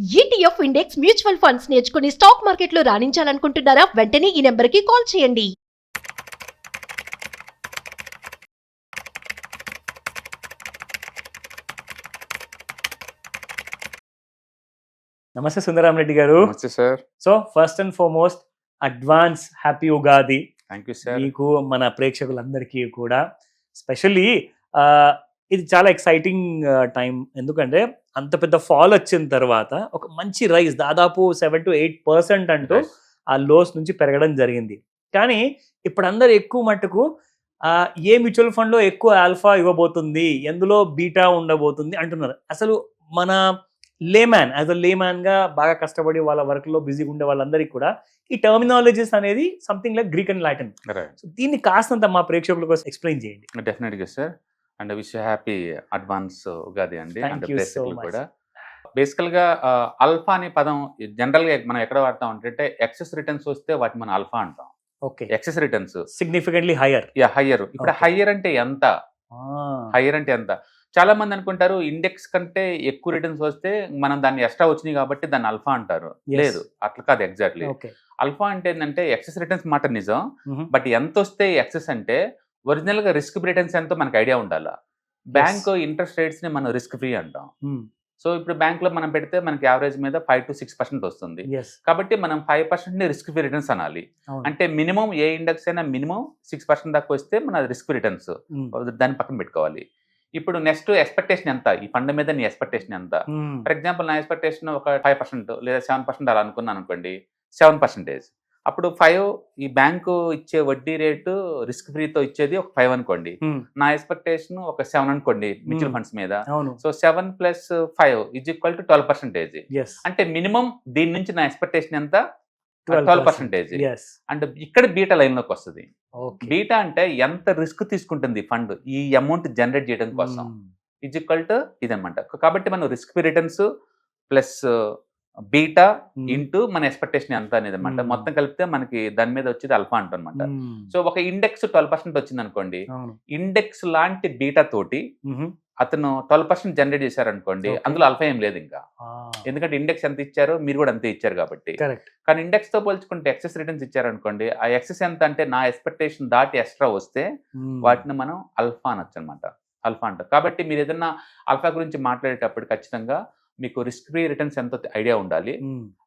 ETF index mutual funds నేర్చుకుని stock మార్కెట్లో రాణించాలనుకుంటున్నారా? వెంటనే ఈ నెంబర్కి కాల్ చేయండి. నమస్తే సుందరం రెడ్డి గారు. నమస్తే sir. So first and foremost advance happy Ugadi thank you sir. మీకు, మన ప్రేక్షకులందరికీ కూడా. స్పెషల్లీ ఇది చాలా ఎక్సైటింగ్ టైం, ఎందుకంటే అంత పెద్ద ఫాల్ వచ్చిన తర్వాత ఒక మంచి రైజ్, దాదాపు 7 to 8% అంటూ ఆ లోస్ నుంచి పెరగడం జరిగింది. కానీ ఇప్పుడు అందరు ఎక్కువ మట్టుకు ఏ మ్యూచువల్ ఫండ్లో ఎక్కువ ఆల్ఫా ఇవ్వబోతుంది, ఎందులో బీటా ఉండబోతుంది అంటున్నారు. అసలు మన లేమ్యాన్, యాజ్ అ లేమ్యాన్గా బాగా కష్టపడి వాళ్ళ వర్క్లో బిజీగా ఉండే వాళ్ళందరికీ కూడా ఈ టర్మినాలజీస్ అనేది something like Greek and Latin. So దీన్ని కాస్తంత మా ప్రేక్షకుల కోసం ఎక్స్ప్లెయిన్ చేయండి. డెఫినెట్గా sir. And wish happy advance Ugadi అండి. Thank అండ్ you so ప్రేక్షకులు much. కూడా. బేసికల్గా అల్ఫా అనే పదం జనరల్గా మనం ఎక్కడ వాడతాం అంటే ఎక్సెస్ రిటర్న్స్ వస్తే వాటిని మనం అల్ఫా అంటాం. Okay, excess returns significantly hire. Higher. ఇప్పుడు Okay. హయ్యర్ అంటే ఎంత? హయ్యర్ అంటే ఎంత? చాలా మంది అనుకుంటారు ఇండెక్స్ కంటే ఎక్కువ రిటర్న్స్ వస్తే మనం దాన్ని ఎక్స్ట్రా వచ్చినాయి కాబట్టి దాన్ని అల్ఫా అంటారు. Yes. లేదు, అట్లా కాదు ఎగ్జాక్ట్లీ. ఓకే. అల్ఫా అంటే ఏంటంటే ఎక్సెస్ రిటర్న్స్ మాట నిజం, బట్ ఎంత వస్తే ఎక్సెస్ అంటే ఒరిజినల్ గా రిస్క్ రిటర్న్స్ ఎంతో మనకు ఐడియా ఉండాలి. బ్యాంక్ ఇంట్రెస్ట్ రేట్స్ ని మనం రిస్క్ ఫ్రీ అంటాం. సో ఇప్పుడు బ్యాంక్ లో మనం పెడితే మనకి యావరేజ్ మీద 5 to 6% వస్తుంది. కాబట్టి మనం 5% ని రిస్క్ ఫ్రీ రిటర్న్స్ అనాలి. అంటే మినిమం ఏ ఇండెక్స్ అయినా మినిమం 6% దాకా వస్తే మన రిస్క్ రిటర్న్స్ దాన్ని పక్కన పెట్టుకోవాలి. ఇప్పుడు నెక్స్ట్ ఎక్స్పెక్టేషన్ ఎంత, ఈ ఫండ్ మీద నీ ఎక్స్పెక్టేషన్ ఎంత? ఫర్ ఎగ్జాంపుల్ నా ఎక్స్పెక్టేషన్ ఒక 5% లేదా 7% అలా అనుకున్నాను అనుకోండి, 7%. అప్పుడు 5 ఈ బ్యాంకు ఇచ్చే వడ్డీ రేటు రిస్క్ ఫ్రీతో ఇచ్చేది ఒక 5 అనుకోండి. నా ఎక్స్పెక్టేషన్ ఒక 7 అనుకోండి మ్యూచువల్ ఫండ్స్ మీద. సో 7 + 5 = 12%. అంటే మినిమం దీని నుంచి నా ఎక్స్పెక్టేషన్ ఎంత? 12%. అండ్ ఇక్కడ బీటా లైన్ లోకి వస్తుంది. బీటా అంటే ఎంత రిస్క్ తీసుకుంటుంది ఫండ్ ఈ అమౌంట్ జనరేట్ చేయడం కోసం, ఇదన్నమాట. కాబట్టి మనం risk free returns plus beta into మన ఎక్స్పెక్టేషన్ ఎంత అనేది అనమాట. మొత్తం కలిపితే మనకి దాని మీద వచ్చేది అల్ఫా అంటనమాట. సో ఒక ఇండెక్స్ 12% వచ్చింది అనుకోండి, ఇండెక్స్ లాంటి బీటా తోటి అతను 12% జనరేట్ చేశారనుకోండి, అందులో అల్ఫా ఏం లేదు ఇంకా. ఎందుకంటే ఇండెక్స్ ఎంత ఇచ్చారో మీరు కూడా అంతే ఇచ్చారు కాబట్టి. కానీ ఇండెక్స్ తో పోల్చుకుంటే ఎక్సెస్ రిటర్న్స్ ఇచ్చారనుకోండి, ఆ ఎక్సెస్ ఎంత అంటే నా ఎక్స్పెక్టేషన్ దాటి ఎక్స్ట్రా వస్తే వాటిని మనం అల్ఫా అనొచ్చు అనమాట. అల్ఫా అంటారు. కాబట్టి మీరు ఏదన్నా అల్ఫా గురించి మాట్లాడేటప్పుడు ఖచ్చితంగా మీకు రిస్క్ ఫ్రీ రిటర్న్స్ ఎంతో ఐడియా ఉండాలి.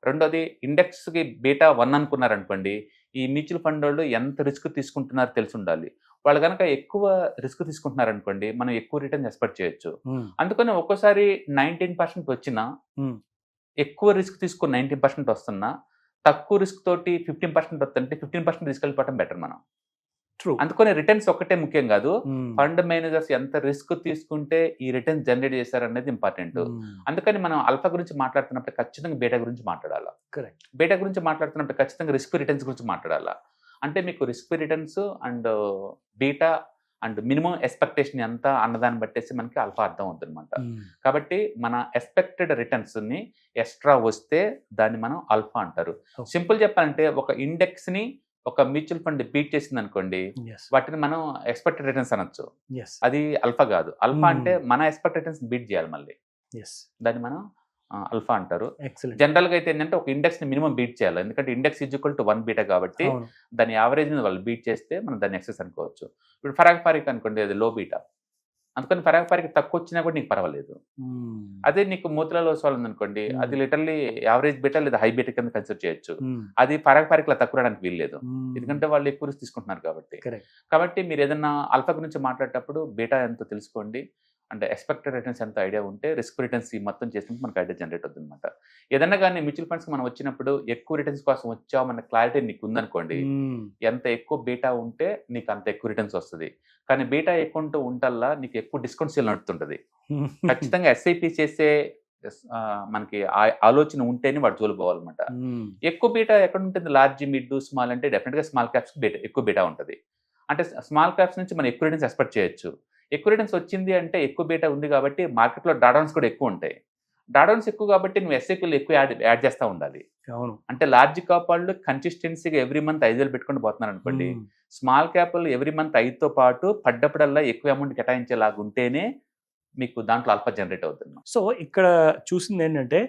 రెండోది ఇండెక్స్ కి బీటా 1 అనుకున్నారనుకోండి, ఈ మ్యూచువల్ ఫండ్ వాళ్ళు ఎంత రిస్క్ తీసుకుంటున్నారో తెలిసి ఉండాలి. వాళ్ళు కనుక ఎక్కువ రిస్క్ తీసుకుంటున్నారనుకోండి, మనం ఎక్కువ రిటర్న్స్ ఎక్స్పెక్ట్ చేయొచ్చు. అందుకని ఒక్కోసారి 19% వచ్చినా, ఎక్కువ రిస్క్ తీసుకుని 19% వస్తున్నా, తక్కువ రిస్క్ తోటి 15% వస్తుంటే 15% తీసుకెళ్ళిపోవడం బెటర్ మనం. అందుకని రిటర్న్స్ ఒక్కటే ముఖ్యం కాదు, ఫండ్ మేనేజర్స్ ఎంత రిస్క్ తీసుకుంటే ఈ రిటర్న్స్ జనరేట్ చేశారు అనేది ఇంపార్టెంట్. అందుకని మనం అల్ఫా గురించి మాట్లాడుతున్నప్పుడు ఖచ్చితంగా బీటా గురించి మాట్లాడాలా. బీటా గురించి మాట్లాడుతున్నప్పుడు ఖచ్చితంగా రిస్క్ రిటర్న్స్ గురించి మాట్లాడాలా. అంటే మీకు risk returns and beta and minimum expectation ఎంత అన్నదాన్ని బట్టేసి మనకి అల్ఫా అర్థం అవుతుంది అనమాట. కాబట్టి మన ఎక్స్పెక్టెడ్ రిటర్న్స్ ని ఎక్స్ట్రా వస్తే దాన్ని మనం అల్ఫా అంటారు. సింపుల్ చెప్పాలంటే ఒక ఇండెక్స్ ని ఒక మ్యూచువల్ ఫండ్ బీట్ చేసింది అనుకోండి, వాటిని మనం ఎక్స్పెక్టెడ్ రిటర్న్స్ అనొచ్చు. అది అల్ఫా కాదు. అల్ఫా అంటే మన ఎక్స్పెక్టెడ్ రిటర్న్స్ బీట్ చేయాలి మళ్ళీ, దాన్ని మనం అల్ఫా అంటారు. జనరల్ గా అయితే ఏంటంటే ఒక ఇండెక్స్ ని మినిమం బీట్ చేయాలి, ఎందుకంటే ఇండెక్స్ = 1 బీటా కాబట్టి దాని యావరేజ్ వాళ్ళు బీట్ చేస్తే మనం దాన్ని ఎక్సెస్ అనుకోవచ్చు. ఇప్పుడు ఫరాక్ అనుకోండి, అది లో బీటా, అందుకని ఫరాక్ తక్కువ వచ్చినా కూడా నీకు పర్వాలేదు. అదే నీకు మోతిలాల్ ఓస్వాల్ ఉందనుకోండి, అది లిటర్లీ యావరేజ్ బీటా లేదా హై బీటా కింద కన్సిడర్ చేయొచ్చు. అది ఫరాక్ లా తక్కువ రావడానికి వీల్లేదు, ఎందుకంటే వాళ్ళు ఎక్కువ రిస్క్ తీసుకుంటున్నారు కాబట్టి. కాబట్టి మీరు ఏదైనా అల్ఫా గురించి మాట్లాడేటప్పుడు బీటా ఎంతో తెలుసుకోండి, అంటే ఎక్స్పెక్టెడ్ రిటర్న్స్ ఎంత ఐడియా ఉంటే రిస్క్ రిటర్న్స్ మొత్తం చేసినప్పుడు మనకు ఐడియా జనరేట్ అవుతుంది అనమాట. ఏదన్నా కానీ మ్యూచువల్ ఫండ్స్ మనం వచ్చినప్పుడు ఎక్కువ రిటర్న్స్ కోసం వచ్చామన్న క్లారిటీ నీకు ఉందనుకోండి, ఎంత ఎక్కువ బీటా ఉంటే నీకు అంత ఎక్కువ రిటర్న్స్ వస్తుంది. కానీ బీటా ఎక్కువ ఉంటల్లా నీకు ఎక్కువ డిస్కౌంట్ సేల్ నడుతుంటది. ఖచ్చితంగా ఎస్ఐపి చేసే మనకి ఆలోచన ఉంటేనే వాడు జోలు పోవాలన్నమాట. ఎక్కువ బీటా ఎక్కడ ఉంటుంది? లార్జ్, మిడ్, స్మాల్ అంటే డెఫినెట్ గా స్మాల్ క్యాప్స్ ఎక్కువ బీటా ఉంటుంది. అంటే స్మాల్ క్యాప్స్ నుంచి మనం ఎక్కువ రిటర్న్స్ ఎక్స్పెక్ట్ చేయొచ్చు. ఎక్కువ రిటర్న్స్ వచ్చింది అంటే ఎక్కువ బీటా ఉంది కాబట్టి మార్కెట్లో డాడౌన్స్ కూడా ఎక్కువ ఉంటాయి. డాడౌన్స్ ఎక్కువ కాబట్టి నువ్వు ఎస్ఐపీలు ఎక్కువ యాడ్ చేస్తూ ఉండాలి. అంటే లార్జ్ క్యాప్ వాళ్ళు కన్సిస్టెన్సీగా ఎవ్రీ మంత్ 5,000 పెట్టుకొని పోతున్నారు అనుకోండి, స్మాల్ క్యాప్ వాళ్ళు ఎవ్రీ మంత్ 5తో పాటు పడ్డప్పుడల్లా ఎక్కువ అమౌంట్ కేటాయించేలాగా ఉంటేనే మీకు దాంట్లో అల్ఫా జనరేట్ అవుతుంది. సో ఇక్కడ చూసింది ఏంటంటే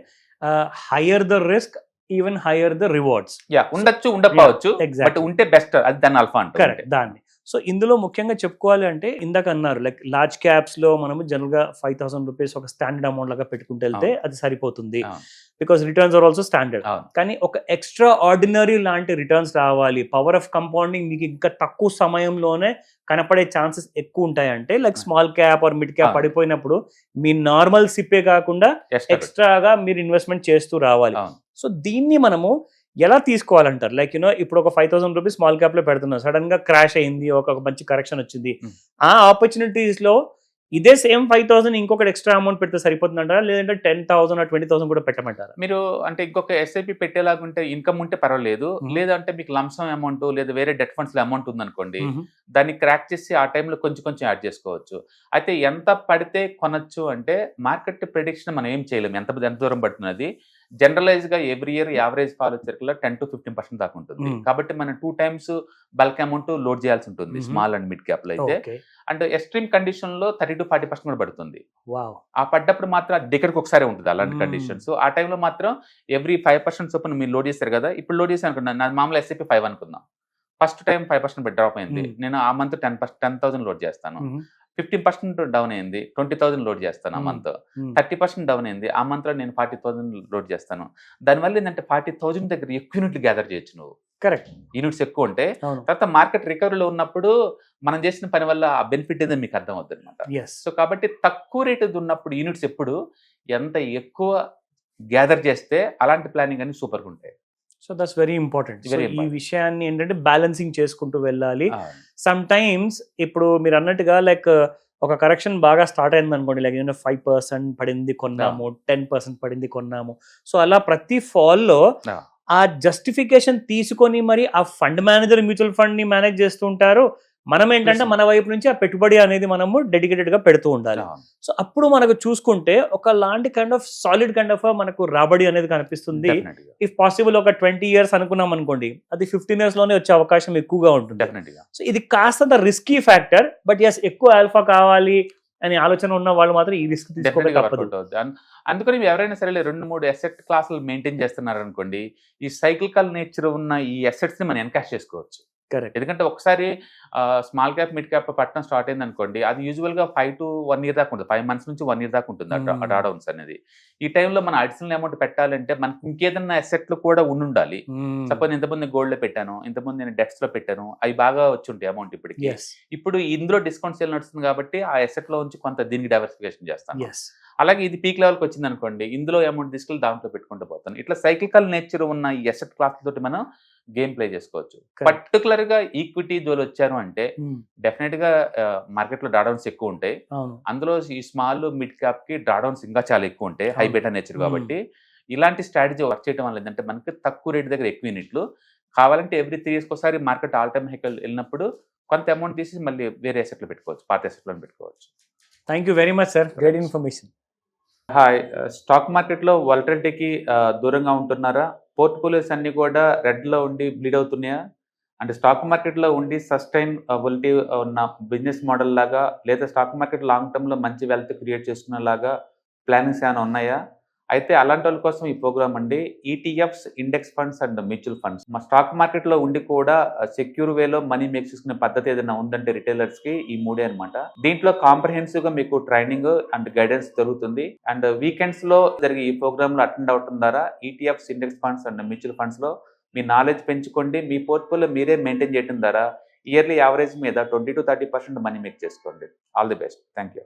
higher the risk even higher the rewards. ఉండొచ్చు ఉండకపోవచ్చు, exactly. బట్ ఉంటే బెస్ట్, అది దాని ఆల్ఫా అంటే. కరెక్ట్, దాన్ని. సో ఇందులో ముఖ్యంగా చెప్పుకోవాలి అంటే ఇందాక అన్నారు లైక్ లార్జ్ క్యాప్స్ లో మనము జనరల్ గా 5,000 రూపీస్ ఒక స్టాండర్డ్ అమౌంట్ లాగా పెట్టుకుంటే వెళ్తే అది సరిపోతుంది, because returns are also standard. కానీ ఒక ఎక్స్ట్రా ఆర్డినరీ లాంటి రిటర్న్స్ రావాలి, పవర్ ఆఫ్ కంపౌండింగ్ మీకు ఇంకా తక్కువ సమయంలోనే కనపడే ఛాన్సెస్ ఎక్కువ ఉంటాయంటే like small cap or mid cap పడిపోయినప్పుడు మీ నార్మల్ సిప్పే కాకుండా ఎక్స్ట్రాగా మీరు ఇన్వెస్ట్మెంట్ చేస్తూ రావాలి. సో దీన్ని మనము ఎలా తీసుకోవాలంటారు? లైక్ ఇప్పుడు ఒక 5,000 రూపీస్ స్మాల్ క్యాప్ లో పెడుతున్నారు, సడన్ గా క్రాష్ అయింది, ఒక మంచి కరెక్షన్ వచ్చింది, ఆ ఆపర్చునిటీస్ లో ఇదే సేమ్ 5,000 ఇంకొకటి ఎక్స్ట్రా అమౌంట్ పెడితే సరిపోతుందంటారా, లేదంటే 10,000 or 20,000 కూడా పెట్టమంటారా? మీరు అంటే ఇంకొక ఎస్ఐపి పెట్టేలాగుంటే ఇన్కమ్ ఉంటే పర్వాలేదు, లేదంటే మీకు లంసమ్ అమౌంట్ లేదా వేరే డెట్ ఫండ్స్ లో అమౌంట్ ఉందనుకోండి, దాన్ని క్రాక్ చేసి ఆ టైంలో కొంచెం యాడ్ చేసుకోవచ్చు. అయితే ఎంత పడితే కొనొచ్చు అంటే మార్కెట్ ప్రెడిక్షన్ మనం ఏం చేయలేము, ఎంత దూరం పడుతున్నది. జనరలైజ్ గా every year average follow circle 10 to 15% దాకా ఉంటుంది. కాబట్టి మనం 2 times బల్క్ అమౌంట్ లోడ్ చేయాల్సి ఉంటుంది స్మాల్ అండ్ మిడ్ క్యాప్ లో అయితే. అండ్ ఎక్స్ట్రీమ్ కండిషన్ లో 30 to 40% కూడా పడుతుంది. ఆ పడ్డప్పుడు మాత్రం దగ్గరకు ఒకసారి ఉంటుంది అలాంటి కండిషన్స్. ఆ టైంలో మాత్రం ఎవ్రీ 5% చొప్పున మీరు లోడ్ చేస్తారు కదా, ఇప్పుడు లోడ్ చేసి అనుకున్నాను నా మామూలు ఎస్ఐపి 5 అనుకుందాం, ఫస్ట్ టైం 5% డ్రాప్ అయింది, నేను ఆ మంత్ 10,000 లోడ్ చేస్తాను. 15% డౌన్ అయింది, 20,000 లోడ్ చేస్తాను ఆ మంత్. 30% డౌన్ అయింది, ఆ మంత్ లో నేను 40,000 లోడ్ చేస్తాను. దానివల్ల ఏంటంటే 40,000 దగ్గర ఎక్కువ యూనిట్లు గ్యాదర్ చేయొచ్చు నువ్వు. కరెక్ట్, యూనిట్స్ ఎక్కువ ఉంటే తర్వాత మార్కెట్ రికవరీలో ఉన్నప్పుడు మనం చేసిన పని వల్ల ఆ బెనిఫిట్ ఏదో మీకు అర్థం అవుతుంది అనమాట. సో కాబట్టి తక్కువ రేటు ఉన్నప్పుడు యూనిట్స్ ఎప్పుడు ఎంత ఎక్కువ గ్యాదర్ చేస్తే అలాంటి ప్లానింగ్ అన్ని సూపర్గా ఉంటాయి. So that's very important. ఈ విషయాన్ని ఏంటంటే బ్యాలెన్సింగ్ చేసుకుంటూ వెళ్ళాలి. సమ్ టైమ్స్ ఇప్పుడు మీరు అన్నట్టుగా లైక్ ఒక కరెక్షన్ బాగా స్టార్ట్ అయింది అనుకోండి, లైక్ 5% పడింది కొన్నాము, 10% పడింది కొన్నాము. సో అలా ప్రతి ఫాల్ లో ఆ జస్టిఫికేషన్ తీసుకొని మరి ఆ ఫండ్ మేనేజర్ మ్యూచువల్ ఫండ్ ని మేనేజ్ చేస్తూ ఉంటారు. మనం ఏంటంటే మన వైపు నుంచి ఆ పెట్టుబడి అనేది మనము డెడికేటెడ్ గా పెడుతూ ఉండాలి. సో అప్పుడు మనకు చూసుకుంటే ఒక లాంటి kind of solid kind of మనకు రాబడి అనేది కనిపిస్తుంది. ఇఫ్ పాసిబుల్ ఒక 20 years అనుకున్నాం అనుకోండి, అది 15 years లోనే వచ్చే అవకాశం ఎక్కువగా ఉంటుంది. సో ఇది కాస్తంత రిస్కీ ఫ్యాక్టర్, బట్ ఎస్ ఎక్కువ ఆల్ఫా కావాలి అనే ఆలోచన ఉన్న వాళ్ళు మాత్రం ఈ రిస్క్ తీసుకోవడం తప్పదు. అందుకని ఎవరైనా సరే 2-3 అసెట్ క్లాసులు మెయింటైన్ చేస్తున్నారు అనుకోండి, ఈ సైక్లికల్ నేచర్ ఉన్న ఈ అసెట్స్ ని మనం ఎన్కాష్ చేసుకోవచ్చు. ఎందుకంటే ఒకసారి స్మాల్ క్యాప్ మిడ్ క్యాప్ పట్టడం స్టార్ట్ అయింది అనుకోండి, అది యూజువల్ గా 5 to 1 year దాకా ఉంటుంది, 5 months నుంచి 1 year దాకా ఉంటుంది ఆ డ్రాడౌన్స్ అనేది. ఈ టైంలో మనం అడిషనల్ అమౌంట్ పెట్టాలంటే మనకి ఇంకేదన్నా అసెట్లు కూడా ఉండాలి. సపోజ్ ఇంతకుముందు గోల్డ్ లో పెట్టాను, ఇంతకుముందు నేను డెట్స్ లో పెట్టాను, అవి బాగా వచ్చి ఉంటాయి అమౌంట్ ఇప్పటికి. ఇప్పుడు ఇందులో డిస్కౌంట్ సేల్ నడుస్తుంది కాబట్టి ఆ అసెట్ లో నుంచి కొంత దీనికి డైవర్సిఫికేషన్ చేస్తాను. అలాగే ఇది పీక్ లెవెల్కి వచ్చింది అనుకోండి, ఇందులో అమౌంట్ తీసుకెళ్ళి దాంట్లో పెట్టుకుంటూ పోతాను. ఇట్లా సైక్లికల్ నేచర్ ఉన్న ఈ అసెట్ క్లాస్ తోటి మనం గేమ్ ప్లే చేసుకోవచ్చు. పర్టికులర్ గా ఈక్విటీ జోలు వచ్చారు అంటే డెఫినెట్ గా మార్కెట్ లో డ్రాడౌన్స్ ఎక్కువ ఉంటాయి. అందులో ఈ స్మాల్ మిడ్ క్యాప్ కి డ్రాడౌన్స్ ఇంకా చాలా ఎక్కువ ఉంటాయి, హై బీటా నేచర్. కాబట్టి ఇలాంటి స్ట్రాటజీ వర్క్ చేయడం వల్ల ఏంటంటే మనకి తక్కువ రేట్ దగ్గర ఎక్కువ యూనిట్లు కావాలంటే ఎవ్రీ 3 years ఒకసారి మార్కెట్ ఆల్ టైమ్ హైకి వెళ్ళినప్పుడు కొంత అమౌంట్ తీసి మళ్ళీ వేరే అసెట్లు పెట్టుకోవచ్చు, పాత అసెట్లో పెట్టుకోవచ్చు. Thank you very much sir, great information. Hi, stock మార్కెట్లో వాలటిలిటీకి దూరంగా ఉంటున్నారా? పోర్ట్ఫోలియోస్ అన్ని కూడా రెడ్లో ఉండి బ్లీడ్ అవుతున్నాయా? అంటే స్టాక్ మార్కెట్లో ఉండి సస్టైనబిలిటీ ఉన్న బిజినెస్ మోడల్ లాగా, లేదా స్టాక్ మార్కెట్ లాంగ్ టర్మ్లో మంచి వెల్త్ క్రియేట్ చేసుకునేలాగా ప్లానింగ్స్ ఏమైనా ఉన్నాయా? అయితే అలాంటి వాళ్ళ కోసం ఈ ప్రోగ్రామ్ అండి. ETFs, index funds and mutual funds. మా స్టాక్ మార్కెట్లో ఉండి కూడా సెక్యూర్ వేలో మనీ మేక్ చేసుకునే పద్ధతి ఏదైనా ఉందంటే రిటైలర్స్ కి ఈ 3 అనమాట. దీంట్లో కాంప్రహెన్సివ్ గా మీకు ట్రైనింగ్ అండ్ గైడెన్స్ జరుగుతుంది. అండ్ వీకెండ్స్ లో జరిగే ఈ ప్రోగ్రామ్ లో అటెండ్ అవడం ద్వారా ETFs, index funds and mutual funds లో మీ నాలెడ్జ్ పెంచుకోండి. మీ పోర్ట్ఫోలియో మీరే మెయింటైన్ చేయడం ద్వారా ఇయర్లీ యావరేజ్ మీద 20 to 30% మనీ మేక్ చేసుకోండి. All the best. Thank you.